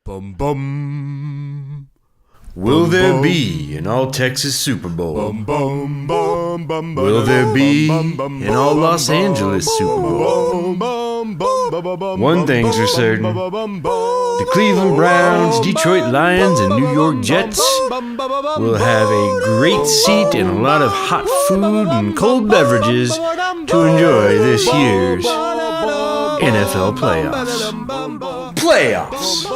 Bum bum. Will there be an all-Texas Super Bowl? Bum bum bum bum. Will there be an all-Los Angeles Super Bowl? One thing's for certain. The Cleveland Browns, Detroit Lions, and New York Jets will have a great seat and a lot of hot food and cold beverages to enjoy this year's NFL playoffs. Playoffs!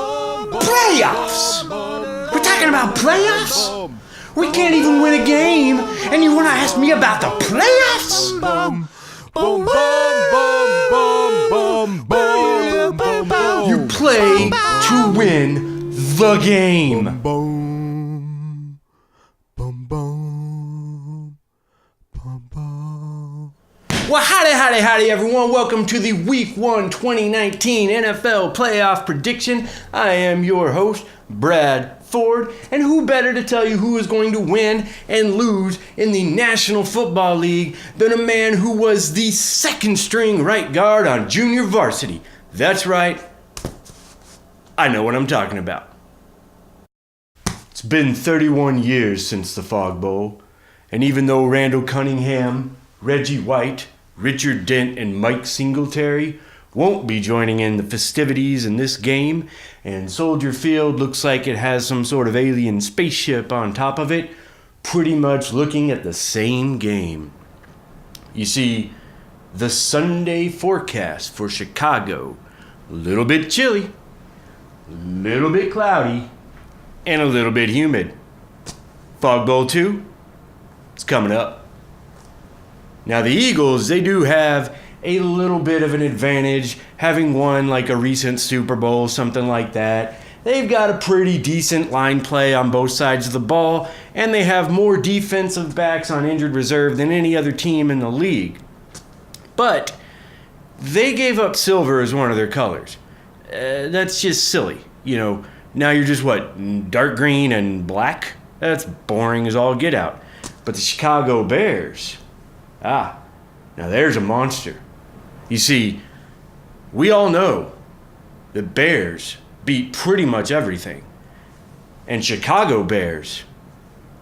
We're talking about playoffs? We can't even win a game, and you want to ask me about the playoffs? You play to win the game. Well, howdy, everyone. Welcome to the Week 1 2019 NFL Playoff Prediction. I am your host, Brad Ford, and who better to tell you who is going to win and lose in the National Football League than a man who was the second-string right guard on junior varsity. That's right, I know what I'm talking about. It's been 31 years since the Fog Bowl, and even though Randall Cunningham, Reggie White, Richard Dent, and Mike Singletary won't be joining in the festivities in this game, and Soldier Field looks like it has some sort of alien spaceship on top of it, pretty much looking at the same game. You see, the Sunday forecast for Chicago, a little bit chilly, a little bit cloudy, and a little bit humid. Fog Bowl 2, it's coming up. Now the Eagles, they do have a little bit of an advantage, having won like a recent Super Bowl, something like that. They've got a pretty decent line play on both sides of the ball, and they have more defensive backs on injured reserve than any other team in the league. But they gave up silver as one of their colors. That's just silly. You know, now you're just dark green and black? That's boring as all get out. But the Chicago Bears, now there's a monster. You see, we all know the Bears beat pretty much everything. And Chicago Bears,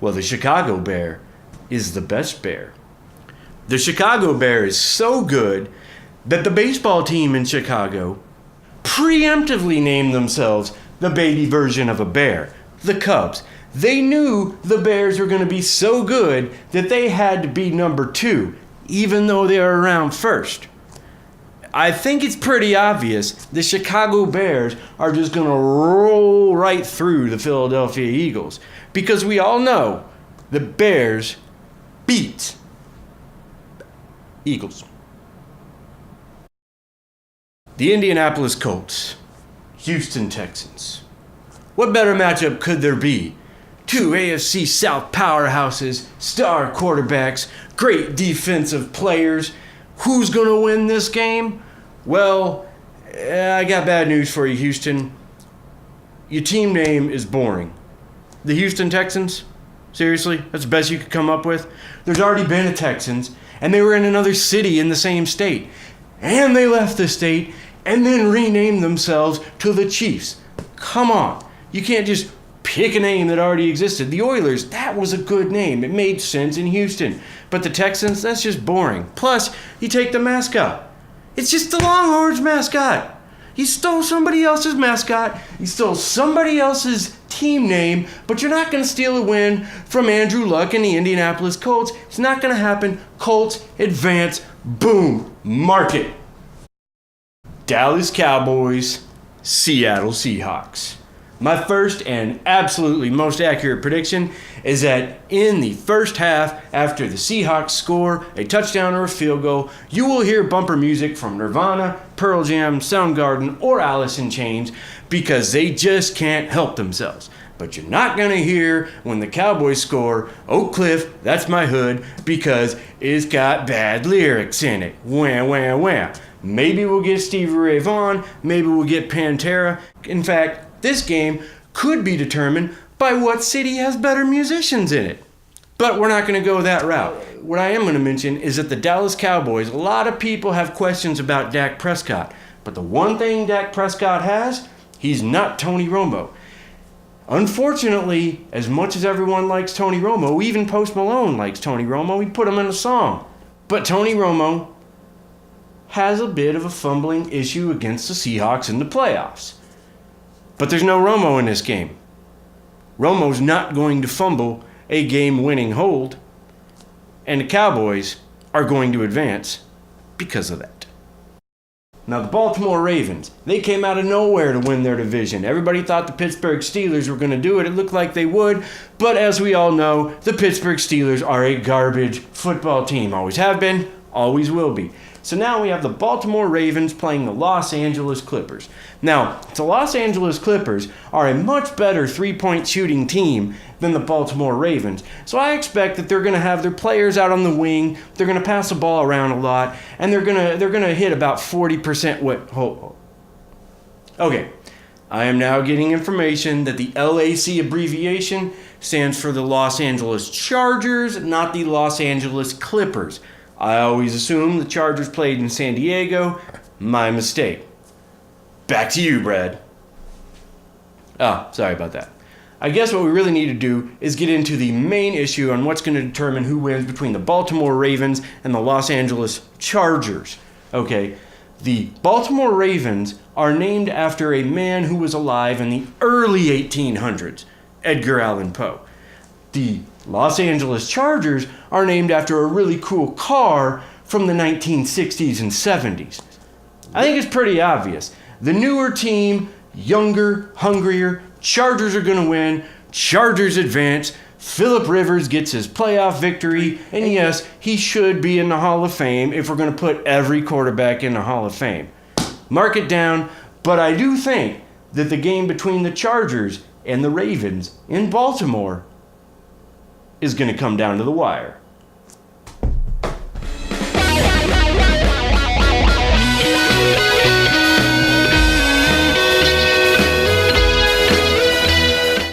well, the Chicago Bear is the best bear. The Chicago Bear is so good that the baseball team in Chicago preemptively named themselves the baby version of a bear, the Cubs. They knew the Bears were going to be so good that they had to be number 2, even though they were around first. I think it's pretty obvious the Chicago Bears are just going to roll right through the Philadelphia Eagles, because we all know the Bears beat Eagles. The Indianapolis Colts, Houston Texans. What better matchup could there be? Two AFC South powerhouses, star quarterbacks, great defensive players. Who's going to win this game? Well, I got bad news for you, Houston. Your team name is boring. The Houston Texans? Seriously? That's the best you could come up with? There's already been a Texans, and they were in another city in the same state. And they left the state and then renamed themselves to the Chiefs. Come on. You can't just pick a name that already existed. The Oilers, that was a good name. It made sense in Houston. But the Texans, that's just boring. Plus, you take the mascot. It's just the Longhorns mascot. You stole somebody else's mascot. You stole somebody else's team name, but you're not going to steal a win from Andrew Luck and the Indianapolis Colts. It's not going to happen. Colts advance. Boom. Mark it. Dallas Cowboys, Seattle Seahawks. My first and absolutely most accurate prediction is that in the first half, after the Seahawks score a touchdown or a field goal, you will hear bumper music from Nirvana, Pearl Jam, Soundgarden, or Alice in Chains, because they just can't help themselves. But you're not going to hear when the Cowboys score Oak Cliff, That's My Hood, because it's got bad lyrics in it. Wham, wham, wham. Maybe we'll get Stevie Ray Vaughan, maybe we'll get Pantera. In fact, this game could be determined by what city has better musicians in it. But we're not going to go that route. What I am going to mention is that the Dallas Cowboys, a lot of people have questions about Dak Prescott. But the one thing Dak Prescott has He's not Tony Romo. Unfortunately, as much as everyone likes Tony Romo, even Post Malone likes Tony Romo, he put him in a song. But Tony Romo has a bit of a fumbling issue against the Seahawks in the playoffs. But there's no Romo in this game. Romo's not going to fumble a game-winning hold, and the Cowboys are going to advance because of that. Now, the Baltimore Ravens, they came out of nowhere to win their division. Everybody thought the Pittsburgh Steelers were going to do it. It looked like they would. But as we all know, the Pittsburgh Steelers are a garbage football team. Always have been, always will be. So now we have the Baltimore Ravens playing the Los Angeles Clippers. Now, the Los Angeles Clippers are a much better three-point shooting team than the Baltimore Ravens. So I expect that they're going to have their players out on the wing, they're going to pass the ball around a lot, and they're going to hit about 40%. Okay, I am now getting information that the LAC abbreviation stands for the Los Angeles Chargers, not the Los Angeles Clippers. I always assumed the Chargers played in San Diego. My mistake. Back to you, Brad. Oh, sorry about that. I guess what we really need to do is get into the main issue on what's going to determine who wins between the Baltimore Ravens and the Los Angeles Chargers. Okay, the Baltimore Ravens are named after a man who was alive in the early 1800s, Edgar Allan Poe. The Los Angeles Chargers are named after a really cool car from the 1960s and 70s. I think it's pretty obvious. The newer team, younger, hungrier, Chargers are going to win, Chargers advance, Phillip Rivers gets his playoff victory, and yes, he should be in the Hall of Fame if we're going to put every quarterback in the Hall of Fame. Mark it down, but I do think that the game between the Chargers and the Ravens in Baltimore is going to come down to the wire.